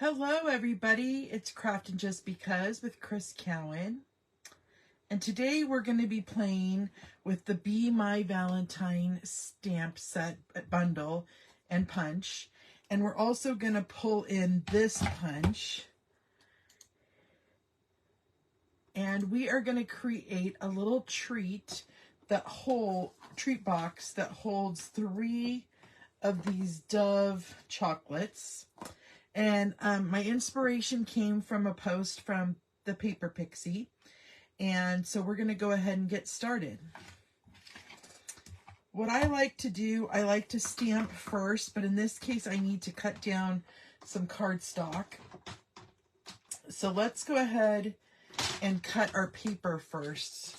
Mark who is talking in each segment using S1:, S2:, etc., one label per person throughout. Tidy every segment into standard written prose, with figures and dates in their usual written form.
S1: Hello everybody, it's Craftin' Just Because with Chris Cowan. And today we're going to be playing with the Be My Valentine stamp set bundle and punch. And we're also going to pull in this punch. And we are going to create a little treat box that holds 3 of these Dove chocolates. And my inspiration came from a post from the Paper Pixie. And so we're going to go ahead and get started. What I like to do, I like to stamp first, but in this case I need to cut down some cardstock. So let's go ahead and cut our paper first.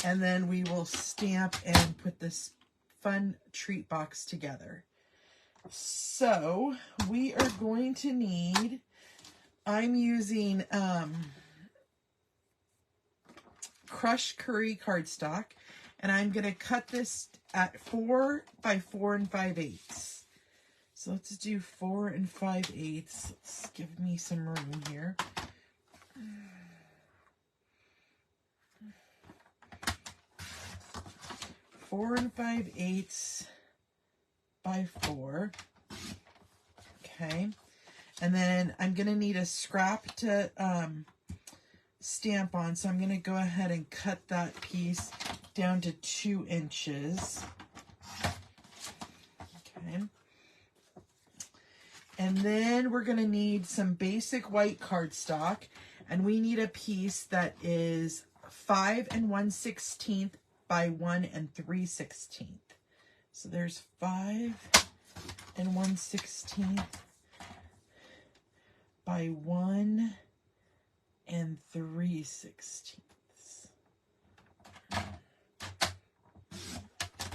S1: And then we will stamp and put this fun treat box together. So we are going to need, I'm using crushed curry cardstock, and I'm going to cut this at 4 by 4 5/8. So let's do 4 5/8. Let's give me some room here. 4 5/8 by 4. Okay. And then I'm going to need a scrap to stamp on. So I'm going to go ahead and cut that piece down to 2 inches. Okay. And then we're going to need some basic white cardstock. And we need a piece that is 5 1/16 by 1 3/16. So there's 5 1/16 by 1 3/16.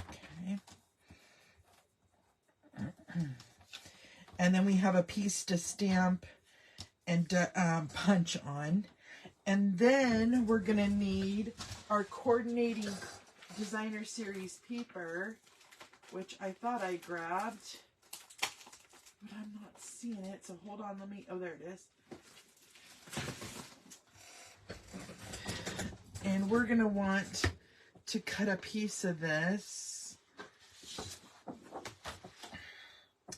S1: Okay. And then we have a piece to stamp and punch on. And then we're going to need our coordinating designer series paper, which I thought I grabbed, but I'm not seeing it. So hold on, oh, there it is. And we're going to want to cut a piece of this.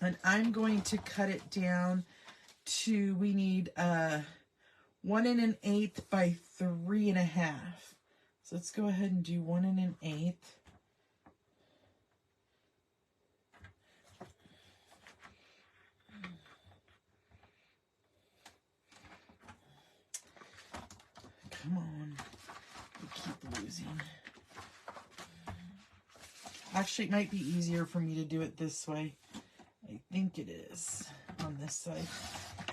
S1: And I'm going to cut it down to, we need 1 1/8 by 3 1/2. So let's go ahead and do 1 1/8. Come on. We keep losing. Actually, it might be easier for me to do it this way. I think it is on this side.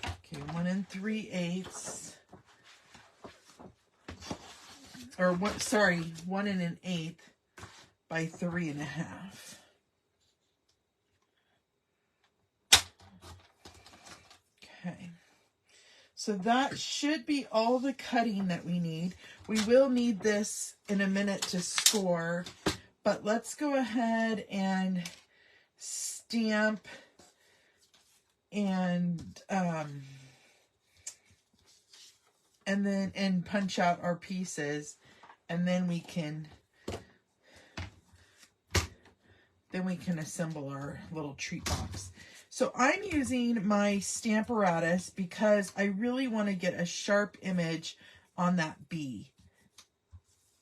S1: Okay, 1 3/8. Or what? Sorry, 1 1/8 by 3 1/2. Okay. So that should be all the cutting that we need. We will need this in a minute to score, but let's go ahead and stamp and punch out our pieces, and then we can assemble our little treat box. So I'm using my Stamparatus because I really want to get a sharp image on that bee.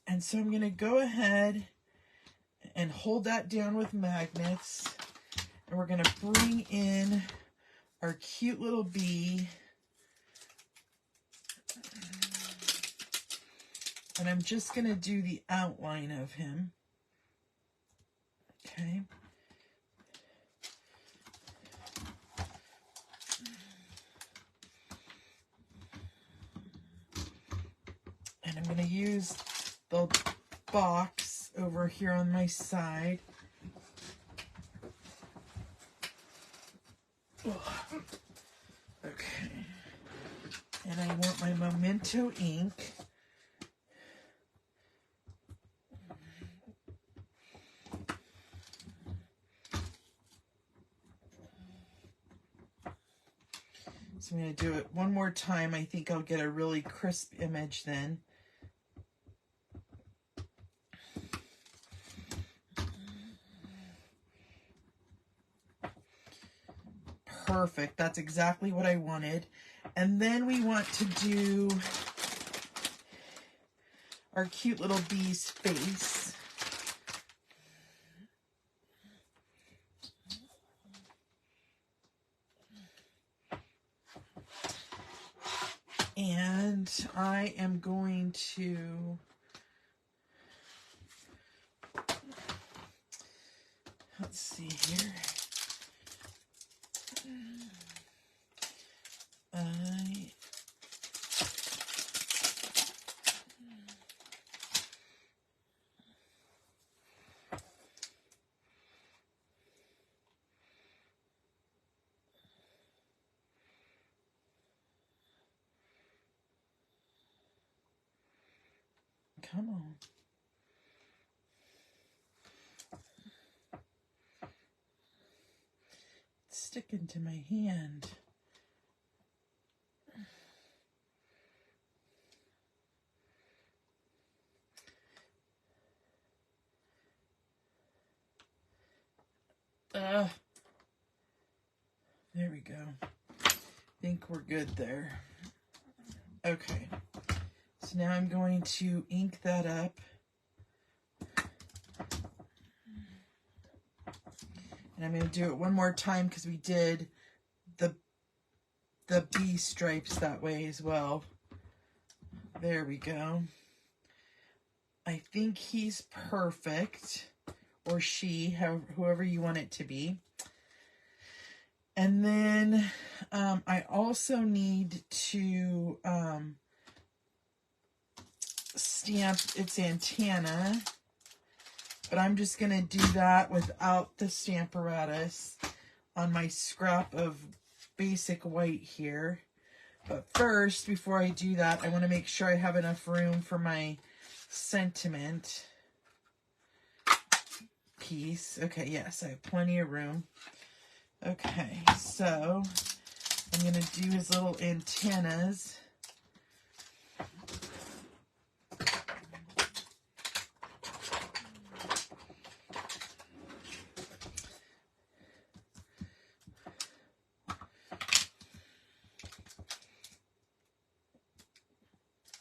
S1: And so I'm going to go ahead and hold that down with magnets. And we're going to bring in our cute little bee. And I'm just going to do the outline of him. Okay. And I'm going to use the box over here on my side. Okay. And I want my Memento ink. So I'm going to do it one more time. I think I'll get a really crisp image then. Perfect. That's exactly what I wanted. And then we want to do our cute little bee's face. And I am going to let's see here. Come on. It's sticking to my hand. There we go. I think we're good there. Okay. So now I'm going to ink that up. And I'm going to do it one more time because we did the bee stripes that way as well. There we go. I think he's perfect, or she, whoever you want it to be. And then I also need to stamp its antenna, but I'm just going to do that without the Stamparatus on my scrap of basic white here. But first, before I do that, I want to make sure I have enough room for my sentiment piece. Okay, yes, I have plenty of room. Okay, so I'm going to do his little antennas.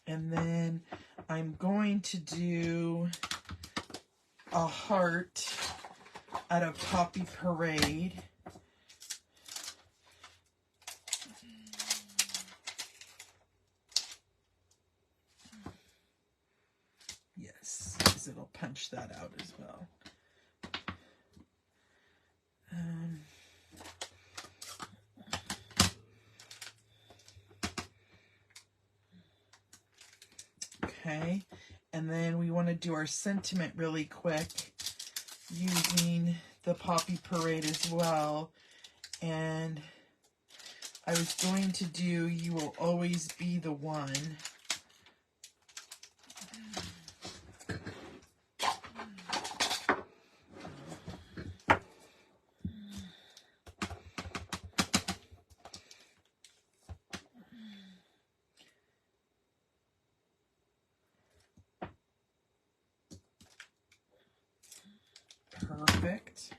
S1: And then I'm going to do a heart out of Poppy Parade. Yes, because it'll punch that out as well. Okay, and then we want to do our sentiment really quick using the Poppy Parade as well. And I was going to do You Will Always Be the One. Perfect.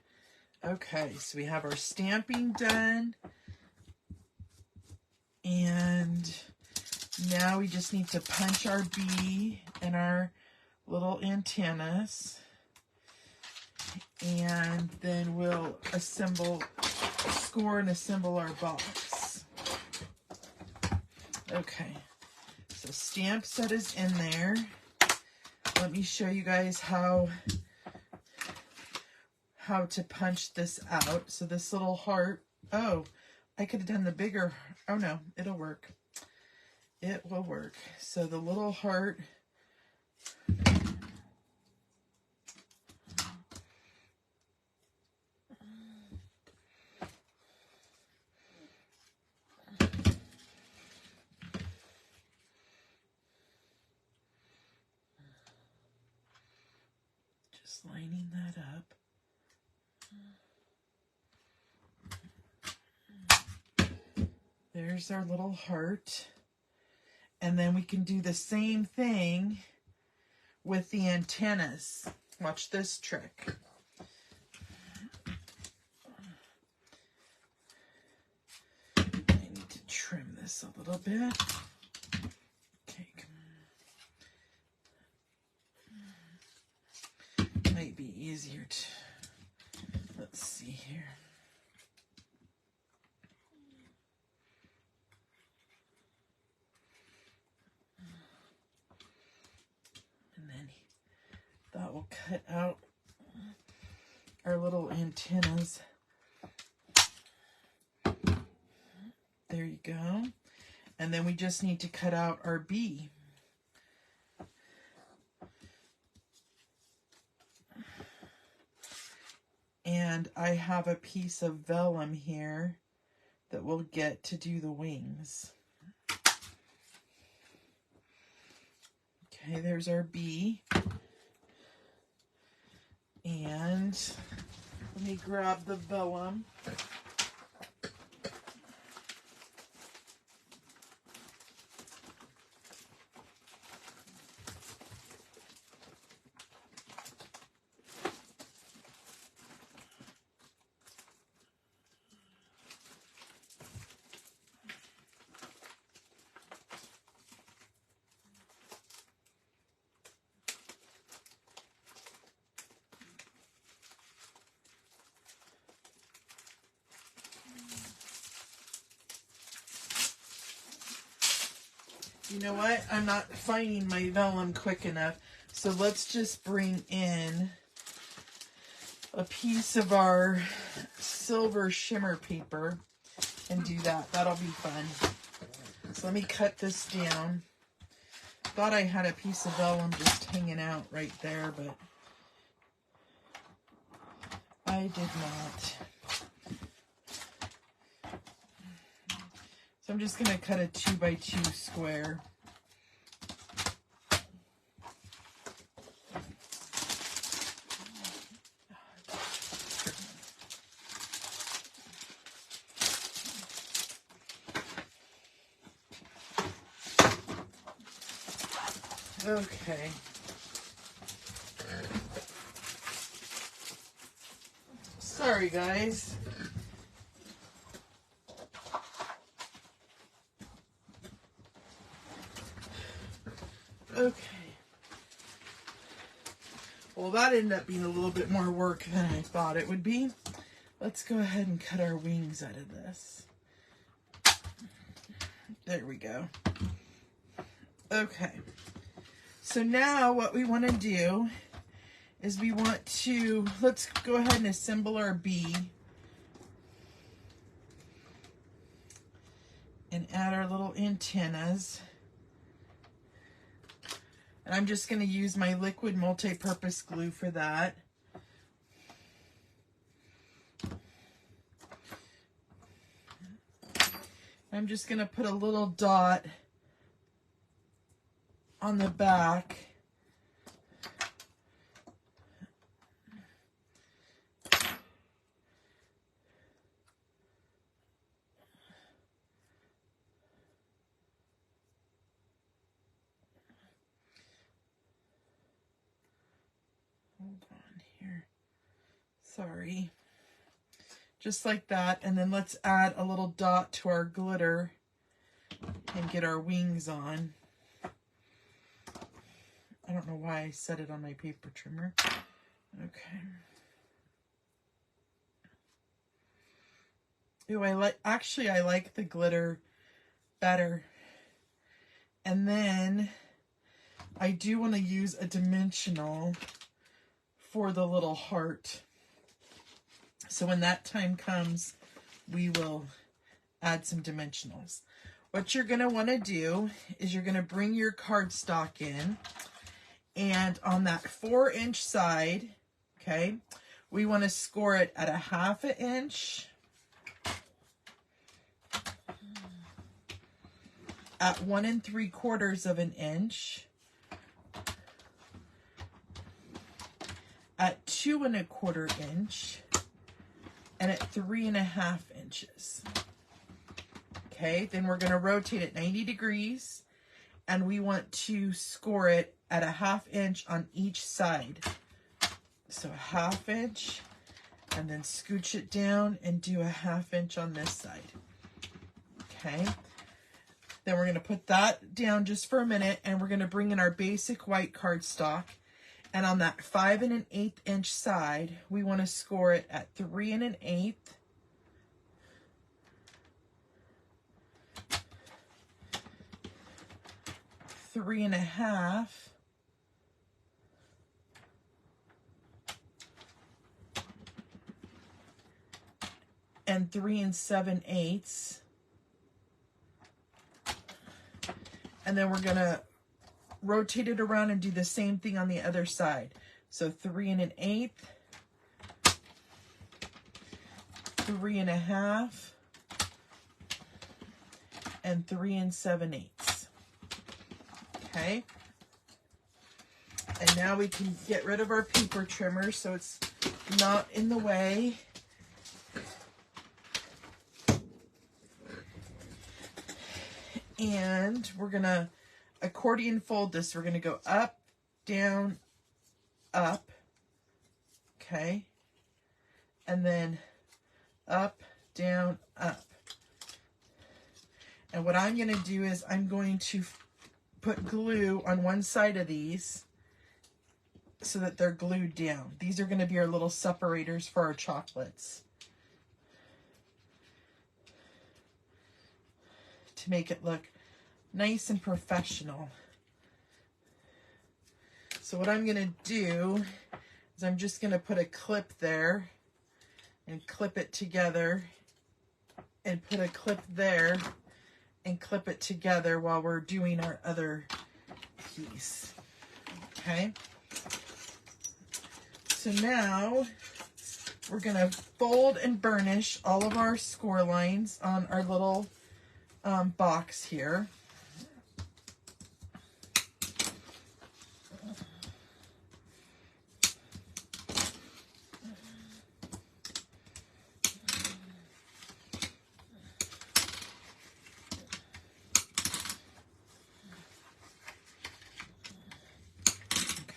S1: Okay, so we have our stamping done. And now we just need to punch our bee and our little antennas. And then we'll score and assemble our box. Okay, so stamp set is in there. Let me show you guys how to punch this out. So this little heart, oh, I could have done the bigger, oh no, it'll work. It will work. So the little heart, just lining that up. There's our little heart. And then we can do the same thing with the antennas. Watch this trick. I need to trim this a little bit. Okay, might be easier to, let's see here. And then that will cut out our little antennas. There you go. And then we just need to cut out our bee. And I have a piece of vellum here that we'll get to do the wings. Okay, there's our bee. And let me grab the vellum. You know what? I'm not finding my vellum quick enough. So let's just bring in a piece of our silver shimmer paper and do that. That'll be fun. So let me cut this down. Thought I had a piece of vellum just hanging out right there, but I did not. So I'm just going to cut a 2x2 square. Okay. Sorry, guys. Okay. Well, that ended up being a little bit more work than I thought it would be. Let's go ahead and cut our wings out of this. There we go. Okay. So now what we want to do is we want to, let's go ahead and assemble our bee. And add our little antennas. And I'm just going to use my liquid multi-purpose glue for that. I'm just going to put a little dot on the back. Hold on here. Sorry. Just like that. And then let's add a little dot to our glitter and get our wings on. I don't know why I set it on my paper trimmer. Okay. Ooh, I like the glitter better. And then I do want to use a dimensional for the little heart. So when that time comes, we will add some dimensionals. What you're going to want to do is you're going to bring your cardstock in, and on that 4-inch side, okay, we want to score it at a 1/2 inch, at 1 3/4 inch, at 2 1/4 inch, and at 3 1/2 inches. Okay, then we're going to rotate it 90 degrees, and we want to score it at a 1/2 inch on each side. So a 1/2 inch, and then scooch it down and do a 1/2 inch on this side. Okay, then we're going to put that down just for a minute, and we're going to bring in our basic white cardstock. And on that 5 1/8 inch side, we want to score it at 3 1/8, 3 1/2, and 3 7/8. And then we're going to rotate it around and do the same thing on the other side. So 3 1/8, 3 1/2, and 3 7/8. Okay. And now we can get rid of our paper trimmer so it's not in the way. And we're going to accordion fold this. We're going to go up, down, up. Okay. And then up, down, up. And what I'm going to do is I'm going to put glue on one side of these so that they're glued down. These are going to be our little separators for our chocolates, to make it look nice and professional. So what I'm going to do is I'm just going to put a clip there and clip it together, and put a clip there and clip it together while we're doing our other piece. Okay. So now we're going to fold and burnish all of our score lines on our little box here.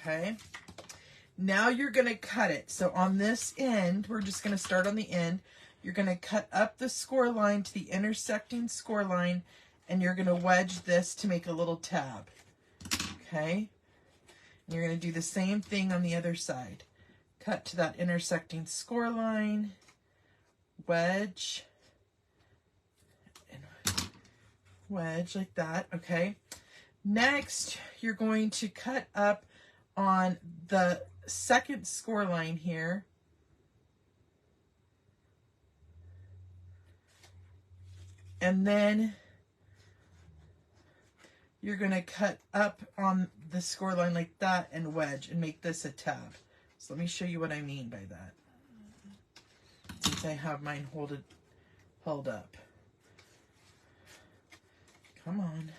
S1: Okay. Now you're going to cut it. So on this end, we're just going to start on the end. You're going to cut up the score line to the intersecting score line, and you're going to wedge this to make a little tab. Okay. And you're going to do the same thing on the other side. Cut to that intersecting score line, wedge, and wedge like that. Okay. Next, you're going to cut up on the second score line here, and then you're going to cut up on the score line like that and wedge and make this a tab. So let me show you what I mean by that, since I have mine held up. Come on.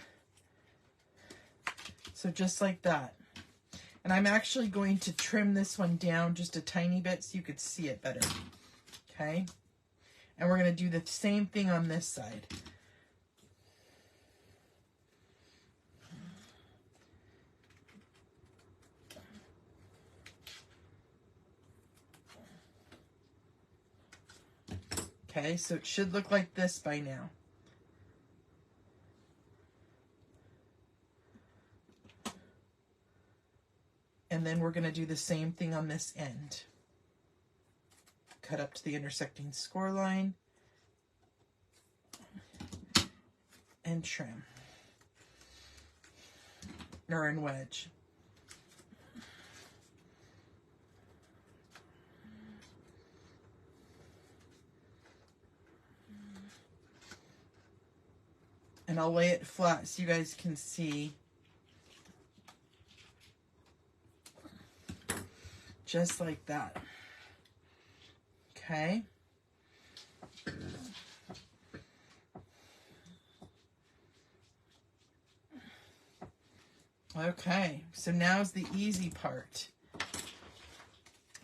S1: So just like that. And I'm actually going to trim this one down just a tiny bit so you could see it better. Okay? And we're going to do the same thing on this side. Okay, so it should look like this by now. And then we're going to do the same thing on this end. Cut up to the intersecting score line and trim. Or in wedge. And I'll lay it flat so you guys can see. Just like that. Okay. Okay, so now's the easy part.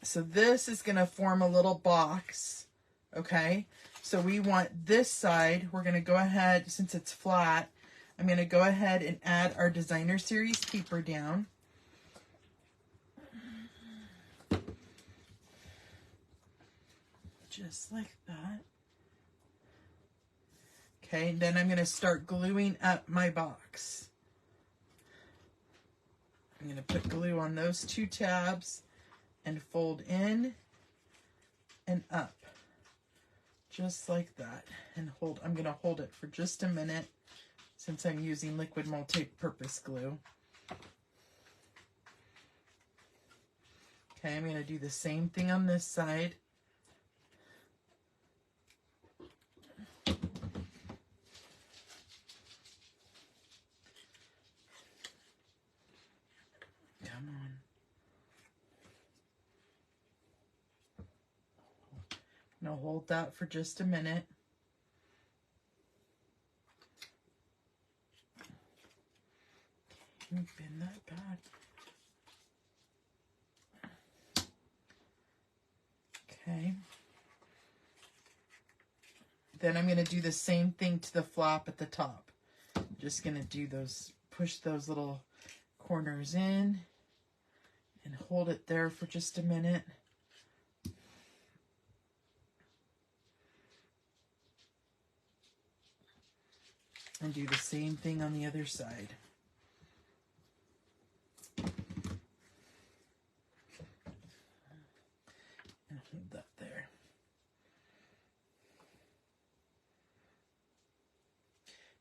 S1: So this is going to form a little box, okay? So we want this side, we're going to go ahead, since it's flat, I'm going to go ahead and add our Designer Series paper down. Just like that. Okay, then I'm going to start gluing up my box. I'm going to put glue on those two tabs and fold in and up. Just like that. And hold. I'm going to hold it for just a minute since I'm using liquid multi-purpose glue. Okay, I'm going to do the same thing on this side. Come on. Now hold that for just a minute. Can you bend that back? Okay. Then I'm going to do the same thing to the flap at the top. I'm just going to do those, push those little corners in and hold it there for just a minute. And do the same thing on the other side. And hold that there.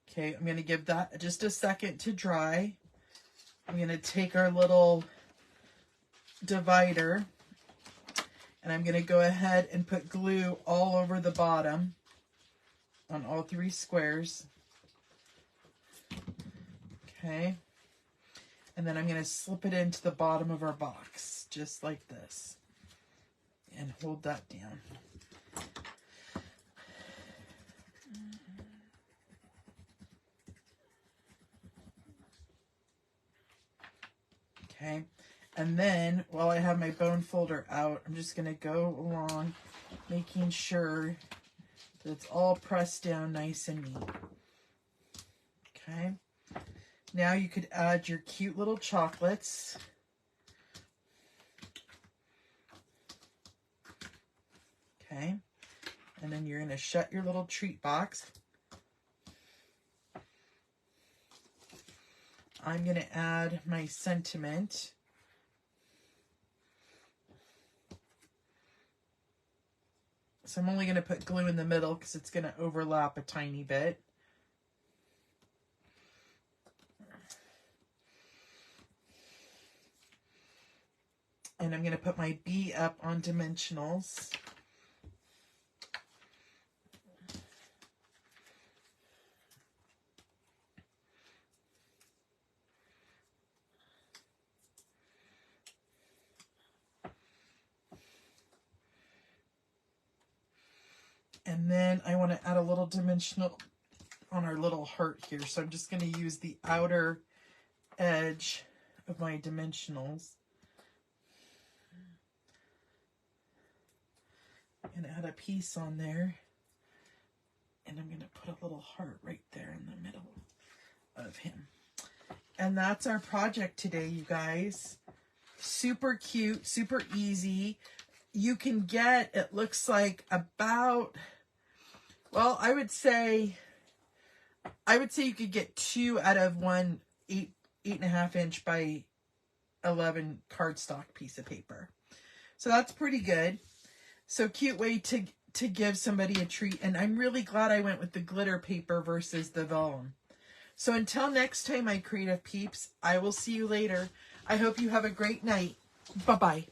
S1: Okay, I'm going to give that just a second to dry. I'm going to take our little divider and I'm going to go ahead and put glue all over the bottom on all three squares. Okay, and then I'm going to slip it into the bottom of our box, just like this, and hold that down. Okay, and then while I have my bone folder out, I'm just going to go along, making sure that it's all pressed down nice and neat. Okay. Now you could add your cute little chocolates. Okay. And then you're going to shut your little treat box. I'm going to add my sentiment. So I'm only going to put glue in the middle because it's going to overlap a tiny bit. And I'm going to put my B up on dimensionals. And then I want to add a little dimensional on our little heart here. So I'm just going to use the outer edge of my dimensionals. I'm going to add a piece on there. And I'm going to put a little heart right there in the middle of him. And that's our project today, you guys. Super cute, super easy. You can get, it looks like about, well, I would say you could get 2 out of one 8.5 inch by 11 cardstock piece of paper. So that's pretty good. So cute way to give somebody a treat. And I'm really glad I went with the glitter paper versus the vellum. So until next time, my creative peeps, I will see you later. I hope you have a great night. Bye-bye.